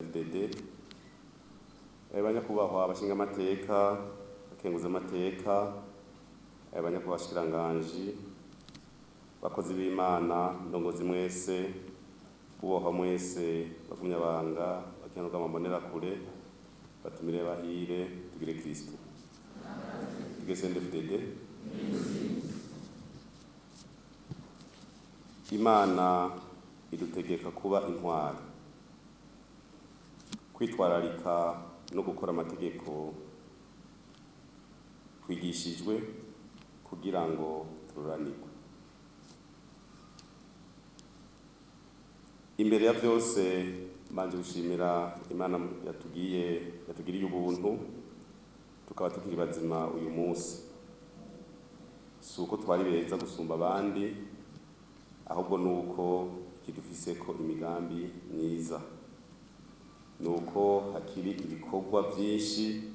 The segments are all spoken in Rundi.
FDD abanyakubahwa abashinga amateka akenguza amateka abanyakubahwa shikiranganji bakozi b'Imana ndongozi mwese kuboha mwese bakumyabanga bakenuka amabonera kure batumire bahire tugire Kristo tugese FDD Imana idutegeka kuba intwari kwitwararika no gukora amategeko twigishijwe kugira ngo tururanirwe. Imbere ya byose mbanje gushimira Imana yatugiriye ubuntu tukaba tukiri bazima uyu munsi. Suko twari beza gusumba abandi ahubwo nuko kidufise ko imigambi myiza. Nuko hakiri ibikorwa byinshi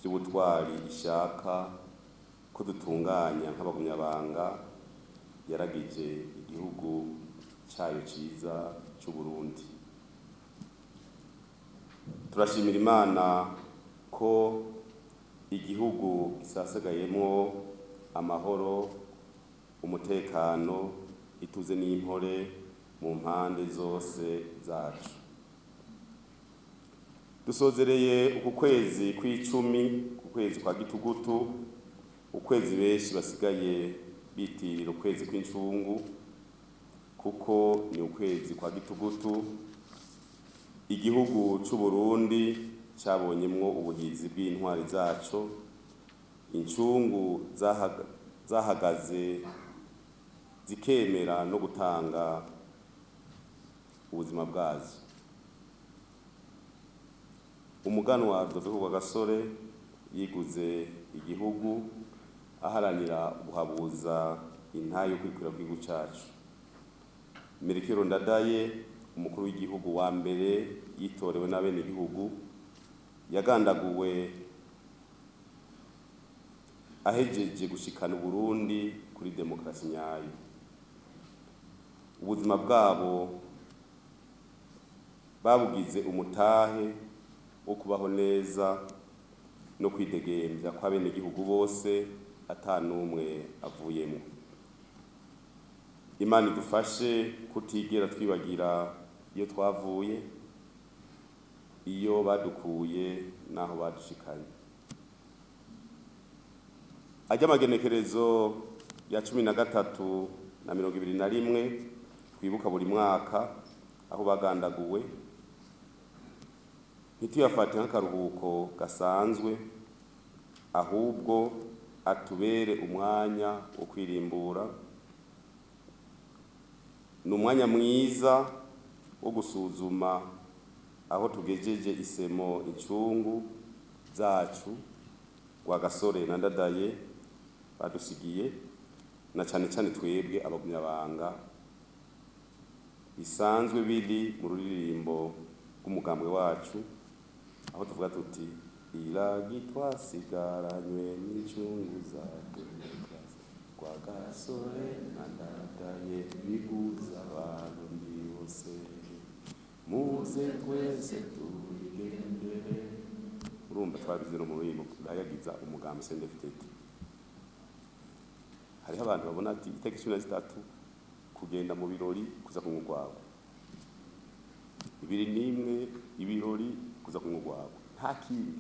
by'ubutwari ishaka ko dutunganya nk'abagumyabanga yaragije igihugu cyayo ciza cy'u Burundi. Turashimira Imana ko igihugu gisasagayemo amahoro, umutekano, ituze n'impore mu mpande zose zacu. Dusozereye uku kwezi kw'icumi, ku kwezi kwa gitugutu, ukwezi benshi basigaye bitirira ukwezi kw'incungu, kuko ni ukwezi kwa gitugutu igihugu cy'u Burundi cyabonyemwo ubuhizi bw'intwari zaco, incungu zahagaze zikemera no gutanga ubuzima bwazo. Umuganwa Rudoviko Rwagasore yiguze igihugu aharanira guhabuza intayo yo kwikwira kw'igihugu cacu. Melchior Ndadaye umukuru w'igihugu wa mbere yitorewe n'abene igihugu yagandaguwe ahejeje gushikana Burundi kuri demokrasi nyayo. Ubuzima bwabo babugize umutahe wo kubaho neza no kwidegembya kwa bene igihugu bose atanumwe avuyemo. Imana idufashe kutigera twibagira iyo twavuye, iyo badukuye naho badushikanye. Ajya amagenekerezo ya 13 na 21 twibuka buri mwaka aho bagandaguwe, ntituyafate nk'akaruhuko gasanzwe, ahubwo atubere umwanya wo kwirimbura, n'umwanya mwiza wo gusuzuma aho tugejeje isemo incungu zacu Rwagasore na Ndadaye badusigiye, na cyane cyane twebwe abagumyabanga bisanzwe biri mu ruririmbo rw'umugambwe wacu, aho tuvuga tuti iragi twasigaranywe n'incungu za demokrasi Rwagasore na Ndadaye biguza abantu bose muze twese tugendere. Urumva twabize no mu rurimo yagiza umugambi CNDD-FDD. Hariho abantu babona ati itariki 13 kugenda mu birori kuza kumugwabo, 21 ibirori kuza kumugwabo, nta kindi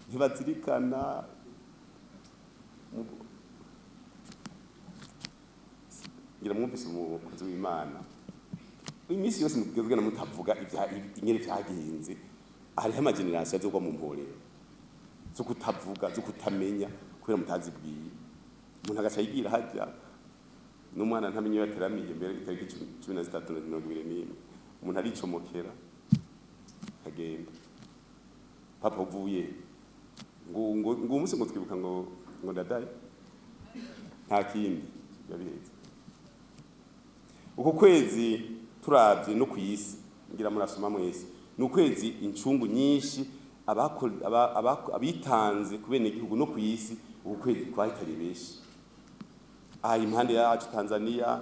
ntibazirikana. Ngira mwumvise umukozi w'Imana imisi yose mugezwe na mutavuga inyene byagenze. Hariho amageneration azogwa mu mporero zo kutavuga, zo kutamenya kubera mutazibwiye. Umuntu agaca yigira hajya n'umwana ntamenye yateramiye mbere itariki 13 na 21 umuntu aricomokera agenda. Papa uvuye ngo umunsi ngo twibuka ngo Ndadaye nta kindi yabiheze. Uko kwezi turavye no kwisi ngira murasoma mwese, n'ukwezi incungu nyinshi abitanze kubene igihugu no kwisi. Uko kwezi kwahitari benshi aha impande yacu Tanzania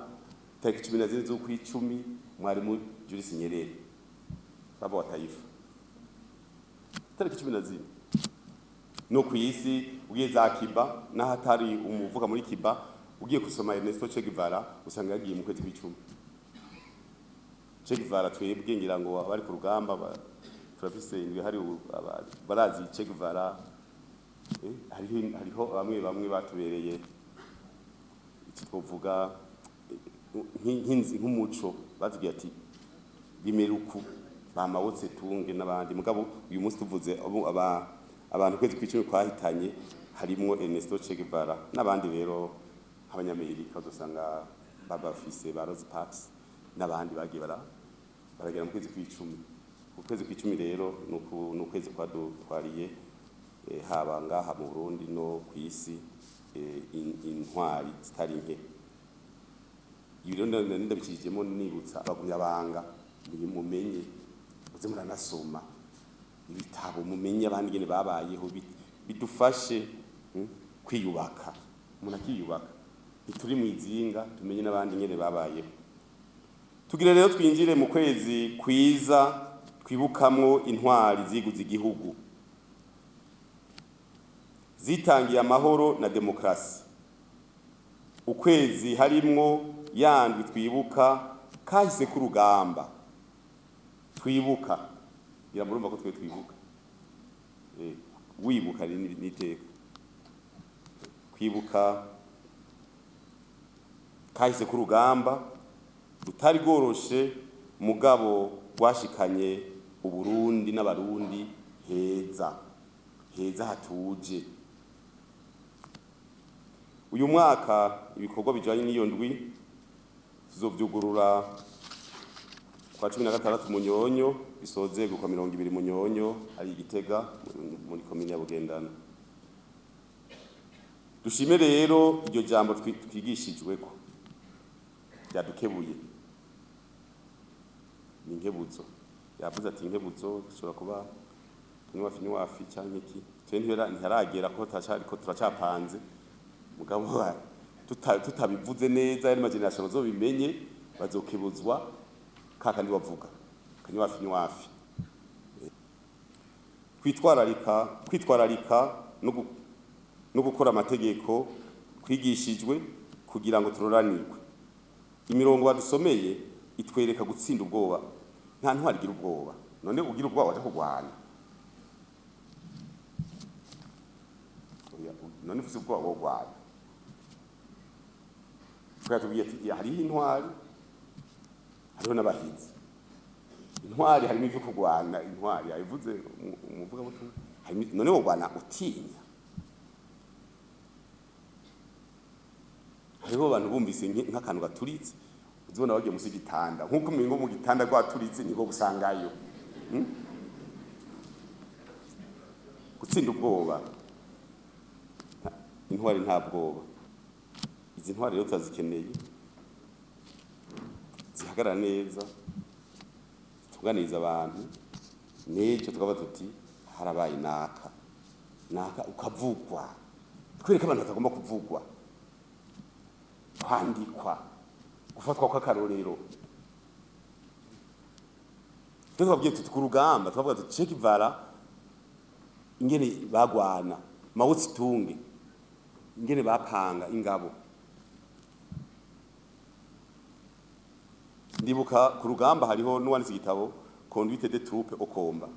tariki 14 z'ukwicumi mwarimu Julius Nyerere baba wa taifa itariki 14 no kwisi ugiye za Cuba n'ahatari umuvuga muri Cuba ugiye kusoma Ernesto Che Guevara usanga yagiye mu kwezi kw'icumi. Che Guevara twebwe ngira ngo abari ku rugamba turafise indwi hari barazi Che Guevara hariho bamwe batubereye iki twovuga nk'umuco bavuga ati bimeruku bamawotse tunge n'abandi mugabo uyu munsi tuvuze abantu kwezi kw'icumi kwahitanye harimo Ernesto Che Guevara n'abandi rero abanyamerika dusanga babafise ba Rosa Parks n'abandi bagiye baragera mu kwezi kw'icumi. Ukwezi kw'icumi rero n'ukwezi twariye haba ngaha mu Burundi no kwisi intwari zitari nke. Ibiro ndabikijemo nibutsa abagunyabanga mumenye uze muranasoma ibitabo mumenye abandi ngene babayeho bidufashe kwiyubaka umuntu akiyubaka ntituri mu izinga tumenye n'abandi ngene babayeho. Tugire rero twinjire mu kwezi kwiza twibukamwo intwari ziguze igihugu zitangiye amahoro na demokrasi. Ukwezi harimwo yandwi twibuka kahise ku rugamba twibuka iramurumva ko twibuka wibuka n'iteka kwibuka kahise ku rugamba rutari goroshe mugabo rwashikanye Uburundi n'abarundi heza hatuje. Uyu mwaka ibikorwa bijanye n'iyo ndwi tuzovyugurura kwa 16 Munyonyo bisoze kwa 20 Munyonyo ari Igitega muri komine ya Bugendana. Dushime rero iryo jambo twigishijweko ryadukebuye ni nkebuzo yavuze ati nkebuzo gishobora kuba wafi cyangwa iki twendera ntaragera ko turacapanze mugabo tutabivuze neza ari imagination zo bimenye bazokebuzwa kakandi bavuga wafi kwitwararika no gukora amategeko kwigishijwe kugira ngo turoranirwe. Imirongo badusomeye itwereka gutsinda ubwoba nta ntwari gira ubwoba none ugira ubwoba waje kugwana none ufise ubwoba bwo gwana twatubwiye ati hariho intwari hariho n'abahizi. Intwari harimo ivyo kugwana intwari yavuze umuvuga butu none wo gwana utinya. Hariho abantu bumvise nk'akantu gaturitse uzibona bagiye musi gitanda nkuko umengo mu gitanda gwaturitse niko gusangayo gutsinda ubwoba. Intwari nta bwoba izi ntwari rero tuzikeneye zihagarara neza tuganiriza abantu n'icyo tukaba tuti harabaye naka ukavugwa twereka abantu batagomba kuvugwa kwandikwa gufatwa kwa karorero. Twabwiye tuti ku rugamba twavuga tuti Che Guevara ingene bagwana Mao Tse-tung ingene bapanga ingabo. Ndibuka ku rugamba hariho n'uwanditse igitabo Conduite des troupes au combat.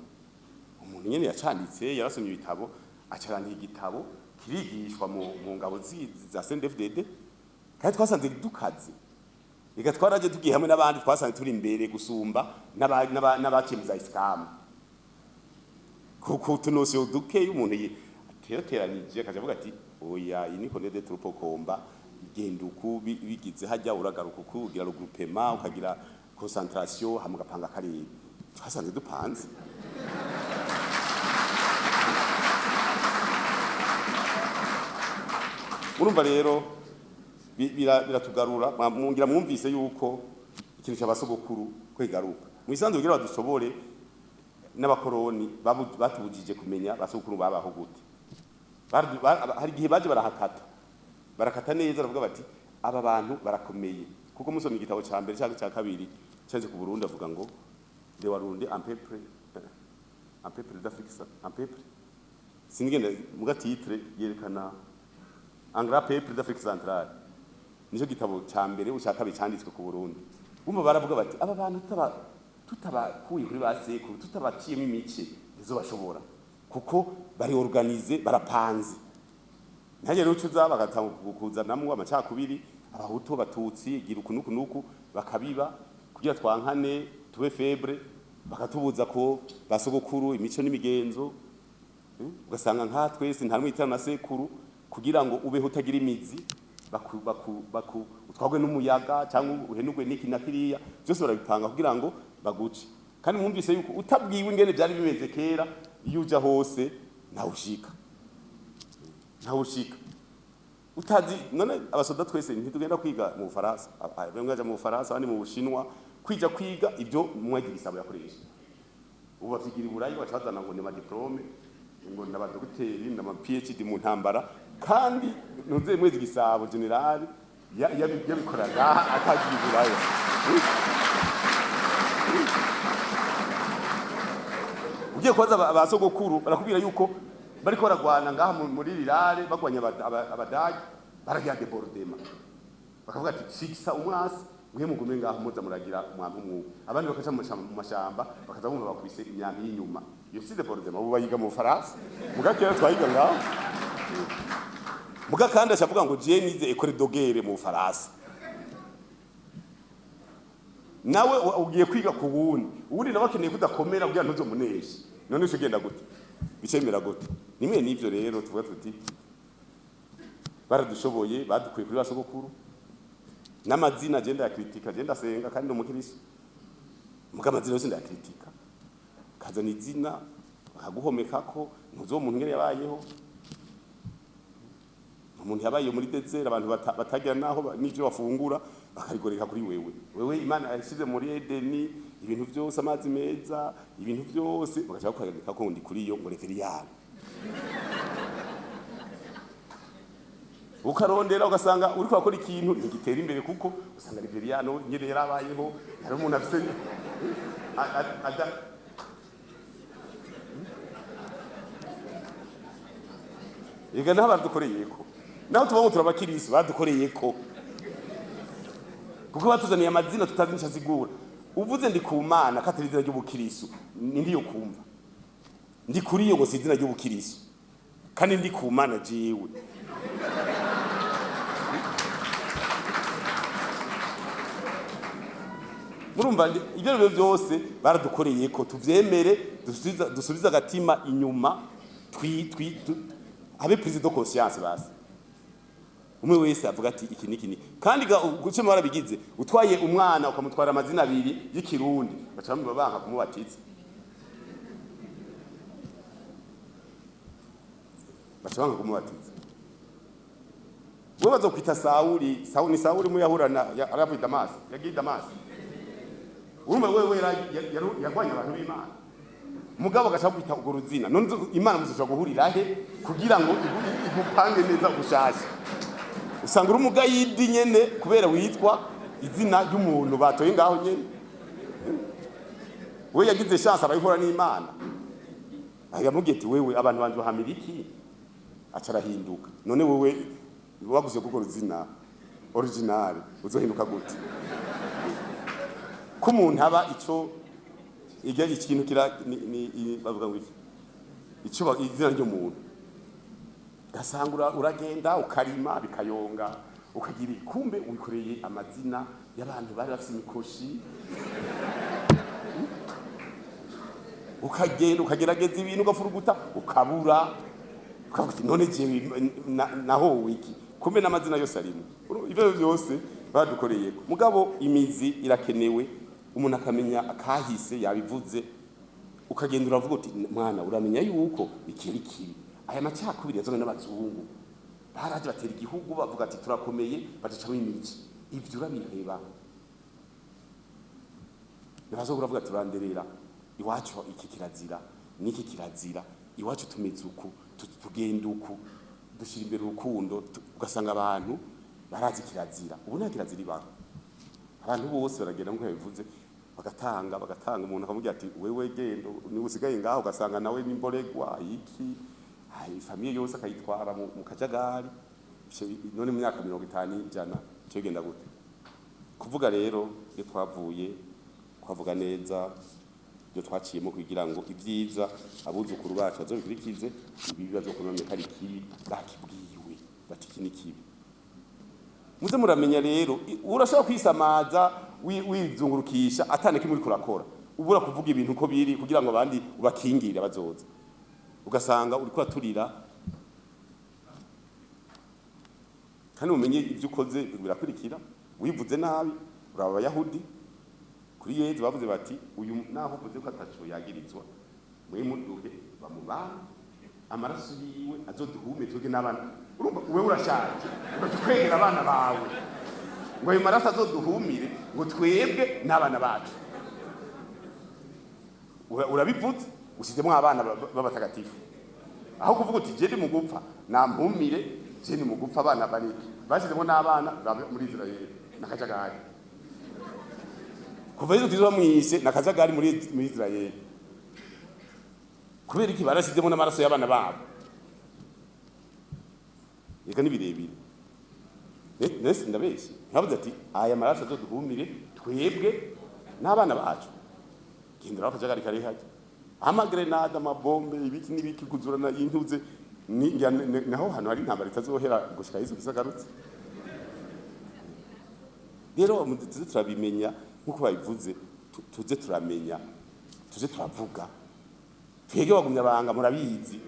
Umuntu nyene yacanditse yarasomye ibitabo acarandika igitabo kirigishwa mu ngabo za CNDD-FDD kandi twasanze dukaze ega twaraje tugiye hamwe n'abandi twasanze turi imbere gusumba n'abakemza iskamu kuko tunose uduke y'umuntu ateranije akaje avuga ati oya ini Conduite des troupes au combat igenda uku bigize hajya uragaruka kugira regroupement ukagira concentration hamugapanga kare twasanze dupanze. Urumva rero biratugarura mungira mwumvise yuko ikintu cy'abasogokuru kwegaruka mu isanzwe kugira badushobore n'abakoroni batubujije kumenya basogokuru babaho gute. Hari igihe baje barakata neza aravuga bati aba bantu barakomeye kuko musomye igitabo ca mbere cyangwa cya kabiri cyaje ku Burundi avuga ngo de Warundi un peuple un peuple d'Afrique, un peuple sinigenda muga titre yerekana un grand peuple d'Afrique centrale nico gitabo ca mbere ushaka bicanditswe ku Burundi umva baravuga bati aba bantu tutabakuye kuri basekuru tutabaciyemo imice izo bashobora kuko bari organize barapanze ntaje rero ucuza bagatanga kuzanamwe amacakubiri abahutu batutsi gira ukunuku bakabiba kugira twankane tube febre bakatubuza ko basogokuru imico n'imigenzo ugasanga nka twese nta mwitana na sekuru kugira ngo ubeho utagira imizi utwagwe n'umuyaga cyangwa uhenugwe n'iki na kiriya byose barabipanga kugira ngo baguce kandi mwumvise yuko utabwiwe ingene byari bimeze kera iyo uja hose ntawushika utazi none abasoda twese ntitugenda kwiga mu Faransa bamwe baja mu Faransa abandi mu Bushinwa kwiga ibyo mwagira isabo yakoresha ubu bavyigira iburayi bacazana ngo ni ma diplome ngo n'abadokiteri n'ama PhD mu ntambara kandi nuze mwezi gisabo general yabikoraga atagira iburayi ugiye kwaza abasogokuru barakubwira yuko bariko baragwana ngaha muri rirare bagwanya abadagi baragira debordement bakavuga ati sikisa umwasi mwe mugume ngaha muza muragira umwambi umwuga abandi bakaca mu mashamba bakaza bumva bakubise imyambi y'inyuma iyo si debordement ubu bayiga mu Faransa mugakera twayiga ngaho mugakanda avuga ngo je nize école de guerre mu Faransa nawe ugiye kwiga ku wundi nabakeneye kudakomera kugira ntuzo munesha none ugenda gute bicemera gute nimwe nivyo rero tuvuga tuti baradushoboye badukuye kuri basogokuru n'amazina agenda ya kritika agenda senga kandi umukirisi muga amazina yose ya kritika kazana izina bakaguhomeka ko ntuzo muntu ngere yabayeho umuntu yabaye muri desert abantu batagira naho n'ivyo bafungura bakarigoreka kuri wewe Imana yashize muri Edeni ibintu byose amazi meza ibintu byose bagacha kwagika ko ndi kuri yo ngo reveriyani ukarondera ugasanga uri kwakora ikintu ntigitera imbere kuko usanga reveriyano nyene yarabayeho hari umuntu afise Ega naho badukoreyeko naho tubango turabakirisi badukoreyeko kuko batuzaniye amazina tutazi nisha zigura uvuze ndi ku Mana katari izina ry'ubukirisu ndi yo kumva ndi kuri yo ngo sizina ry'ubukirisu kandi ndi ku Mana jiwe murumva ibyo byose baradukoreyeko tuvyemere dusubiza agatima inyuma abe prise de conscience basi umwe wese avuga ati iki niki kandi guce mu barabigize utwaye umwana ukamutwara amazina abiri y'ikirundi bacamwe banka kumubatiza bacamwe kumubatiza wewe bazokwita Sauli mu yahurana aravuye Damas yagiye Damas urumva wewe yagwanya abantu b'Imana mugabo gashaka urwo ruzina none Imana muzoshobora guhurira he kugira ngo igupange neza gushasha usanga uri umugayidi nyene kubera witwa izina ry'umuntu batoye ngaho nyene we yagize chance arayihora n'Imana ayamugeti wewe abantu banje bahamiriki acarahinduka none wewe waguze kuko ruzina original uzohinduka gute ko umuntu aba ico igihe ikintu kira bavuga ngo ico izina ry'umuntu gasangura uragenda ukarima bikayonga ukagira kumbe wikoreye amazina y'abantu bari bafite imikoshi ukagenda ukagerageza ibintu ugafuruguta ukabura ukavuga none je naho wiki kumbe n'amazina yose arimo ibyo byose badukoreye mugabo imizi irakenewe umuntu akamenya akahise yabivuze ukagenda uravuga uti mwana uramenya yuko ikiri kibi aya macakubiri yazone n'abazungu baraje batera igihugu bavuga ati turakomeye bacacamo imiki ivyo urabiheba nabazo uravuga turanderera iwacu iki kirazira niki kirazira iwacu tumeze uku tugenda uku dushira imbere urukundo ugasanga abantu barazi kirazira ubu nta kirazira ibanga abantu bose baragenda nko yabivuze bagatanga umuntu akamubwira ati wewe gendo ni usigaye ngaho ugasanga nawe n'imboregwa iki famiye yose akayitwara mu kajagari none mu myaka 50 ijana cyo genda gute kuvuga rero iyo twavuga neza byo twaciyemo kugira ngo ibyiza abuzukuru bacu bazobikurikize ibibazo kunoneka ari kibi bakibwiwe batiki nikibi muze muramenya rero urashobora kwisamaza wizungurukisha atane kimuri kurakora ubura kuvuga ibintu uko biri kugira ngo abandi ubakingire bazoza ugasanga uri kwaturira kandi umenye ibyo ukoze birakurikira wivuze nabi uraba abayahudi kuri Yezu bavuze bati uyu naho uvuze ko atacu yagirizwa mwe muduhe bamubana amaraso yiwe azoduhume tuge n'abana urumva wewe urashaje ugakwegera abana bawe ngo ayo maraso azoduhumire ngo twebwe n'abana bacu urabivuze usizemo abana b'abatagatifu aho kuvuga uti je ndi mu gupfa nampumire je ni mu gupfa abana bari basizemo n'abana muri Israeli nakajagari kuva Yesu Kristo bamwise nakajagari muri Israeli kubera iki barasizemo n'amaraso y'abana babo reka nibirebire nese ndabeshye nkavuze ati aya maraso azoduhumire twebwe n'abana bacu kindira akajagari kari haje amagrenade amabombe ibiki n'ibiki kuzurana intuze naho hano hari intambara itazohera gushika Yesu kisagarutse rero tuze turabimenya nkuko babivuze tuze turamenya tuze turavuga twege bagumya banga murabizi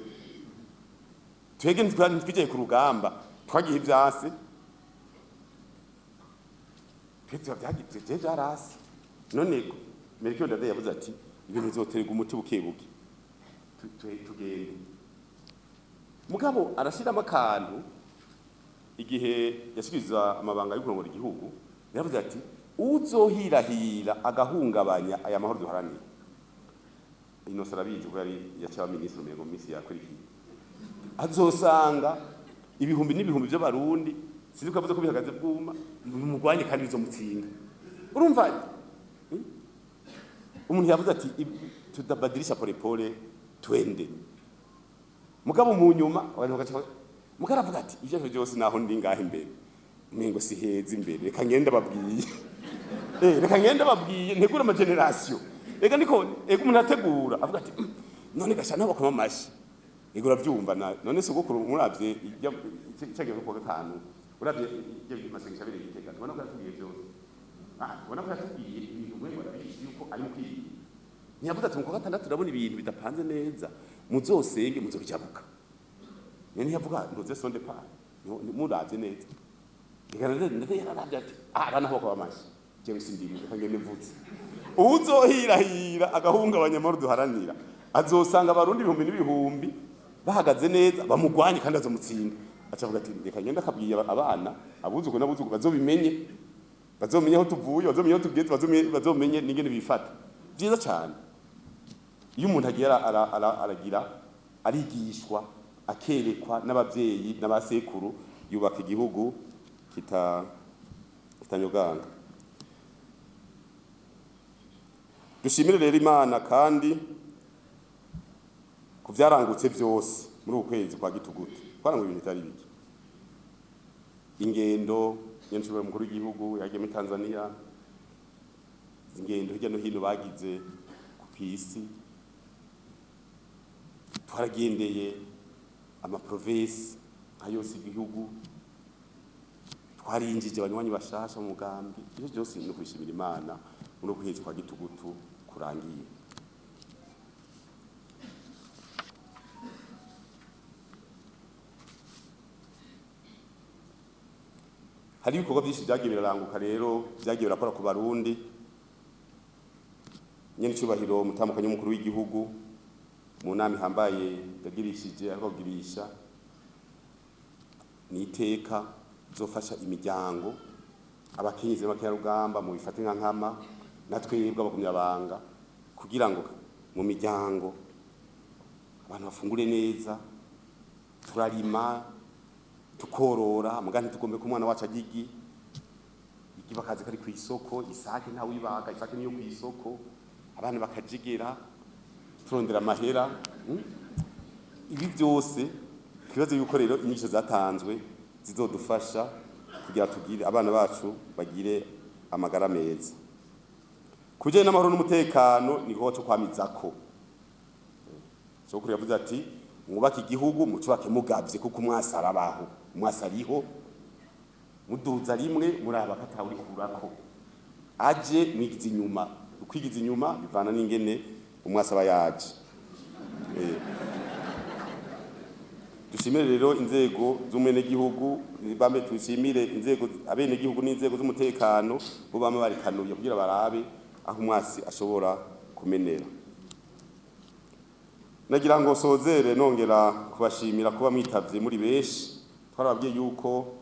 twege ntitwigiye ku rugamba twagiye ibyase twese byagiye byarasi none Melchior Ndadaye yavuze ati ibintu bizoterwa umuti bukebuke tugende mugabo arashiramo akantu igihe yashikiriza amabanga yo kurongora igihugu yavuze ati uzohirahira agahungabanya aya mahoro duharanira Innocent arabizi ko yari yaciye abaminisitiri mu minsi yakurikiye azosanga ibihumbi n'ibihumbi by'abarundi sinzi ko avuze ko bihagaze bwuma mugwanye kandi bizomutsinda urumva umuntu yavuze ati tudabadirisha polepole twende mugabo mu nyuma abantu bagaca mugaravuga ati ivyo byose naho ndi ngahe imbere umengo si heza imbere reka ngende babwiye reka ngende babwiye ntegura ama generation ega niko ega umuntu ategura avuga ati none gasha naho bakoma amashi ego uravyumva none sogokuru muravye icyagiye ko gatanu uravye ibyo masengesho abiri giteka ubona ko yatubwiye byose ubona ko yatubwiye ibintu mwe barabizi yuko ari mu kwiga ntiyavuze ati mu gatandatu urabona ibintu bidapanze neza muzosenge muzobijabuka none yavuga ntuze sonde pa muravye neza ndetse yararavye ati abana ho kwa amashi jewe sindimwe kangene mvutse uzohirahira agahungabanya amahoro duharanira azosanga abarundi ibihumbi n'ibihumbi bahagaze neza bamugwanye kandi azomutsinda acavuga ati reka ngenda akabwiye abana abuzuko n'abuzuko bazobimenye bazomenya aho tuvuye bazomenya aho tugeze bazomenye n'ingene bifata byiza cyane iyo umuntu agiye aragira arigishwa akerekwa n'abavyeyi n'abasekuru yubaka igihugu kitanyoganga dushimire rero Imana kandi kuvyarangutse byose muri ukwezi kwa gitugutu twarangwa ibintu bitari biki ingendo y'inshuro mukuru w'igihugu yagiye muri Tanzania ingendo hirya no hino bagize ku kwisi twaragendeye ama province ayose igihugu twarinjije abanywanyi bashasha mu mugambi ibyo byose no kwishimira Imana muri ukwezi kwa gitugutu kurangiye hari ibikorwa byinshi byagiye biraranguka rero byagiye birakora ku barundi nyene cyubahiro mutamukanye w'umukuru w'igihugu mu nama ihambaye yagirishije akagirisha niteka zofasha imiryango abakenyezi n'abakerarugamba mu bifate nka nkama natwebwe abagumyabanga kugira ngo mu miryango abantu bafungure neza turarima tukorora mugandi tugombe ku mwana wacu agigi kiba kazi kari ku isoko, isake ntawe ibaga, isake niyo ku isoko, abana bakajigera turondera amahera. Ibi byose kibazo yuko rero inyigisho zatanzwe zizodufasha kugira tugire abana bacu bagire amagara meza. Kujanye n'amahoro n'umutekano ni ho cyo kwamizako. Sokuri yavuze ati mwubake igihugu mucubake mugavye kuko umwasarabaho, umwasariho muduza rimwe muraba katawuri kurako. Aje mwigize inyuma, ukwigize inyuma bivana n'ingene umwasaba yaje. Dushimire rero inzego z'umwene gihugu, bambe tushimire inzego abene gihugu n'inzego z'umutekano bo bamwe barikanuye kugira barabe aho umwasi ashobora kumenera. Nagira ngo sozere nongera kubashimira kuba mwitavye muri beshi. Twarababwiye yuko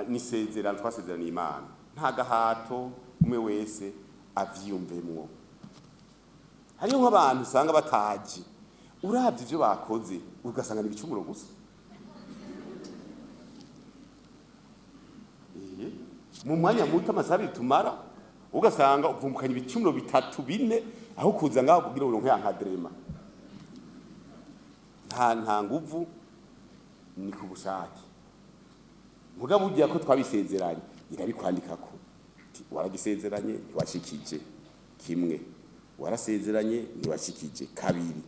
nisezerano twasezerana Imana, nta gahato umwe wese avyiyumvemwo. Hariho nk'abantu usanga bataji, uravye ivyo bakoze ugasanga ni ibicumuro gusa. Mu mwanya muto amasaha bitumara ugasanga uvumbukanye ibicumuro 3 4 aho kuza ngaho kugira uronke yankadrema. Nta nguvu ni kubushake. Mugabo ugiye ko twabisezeranye irabikwandikako. Waragisezeranye ntiwashikije kimwe, warasezeranye ntiwashikije kabiri.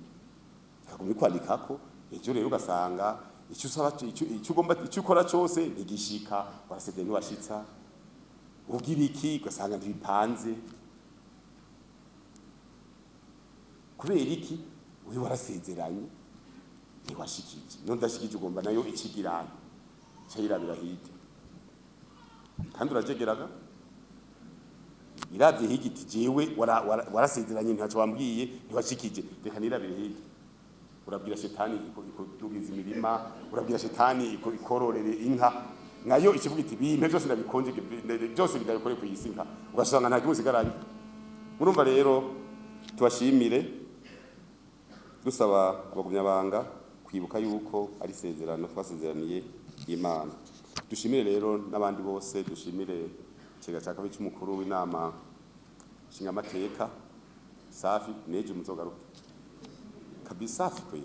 Akagumye kwandikako ejo rero ugasanga icyo usaba icyo ugomba icyo ukora cyose ntigishika, warasezeranye ntiwashitsa. Ugira iki ugasanga ntibipanze. Kubera iki uri warasezeranye ntiwashikije, none ndashikije ugomba nayo ikigirana cyirabira hite kandi urajegeraga iravye higiti jewe warasezeranye ntaco wambwiye ntiwashikije, reka nirabire hite. Urabwira shetani ikudugiza imirima, urabwira shetani ikororere inka, nayo ikivuga iti bimpe byose ndabikonje byose bidabikore ku isi nka, ugasanga nta kimusigaranye. Murumva rero tubashimire dusaba abagumyabanga kwibuka yuko ari sezerano twasezeraniye Imana. Dushimire rero n'abandi bose, dushimire cega cya kabiri cy'umukuru w'inama nshingamateka Safi neje muzogaruka kabisa Safi.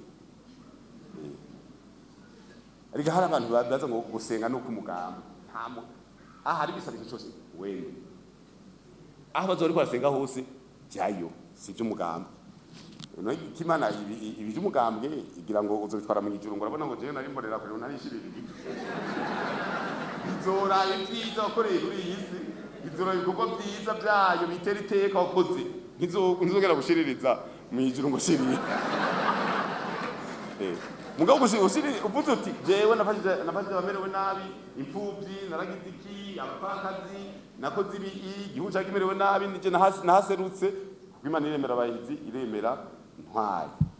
Ariko hari abantu baza ngo gusenga no kumugamba ntamo hari bisabye cyose wewe aho bazori kwasenga hose jyayo sivyo mugamba no kimana ibi by'umugambwe igira ngo uzobitwara mu ijuru ngo urabona ngo je nari mborera ko narishirira izora ibyiza ukoreye kuri iyi si, izora ibikorwa byiza byayo bitera iteka wakoze nzogera gushiririza mu ijuru ngo shirire. Mugabo gushirira uvuze uti jewe nafashije abamerewe nabi, impfubyi naragize iki, abapfakazi nakoze ibi, igihugu cyakimerewe nabi nije nahaserutse kuko Imana iremera abahizi iremera ntwari.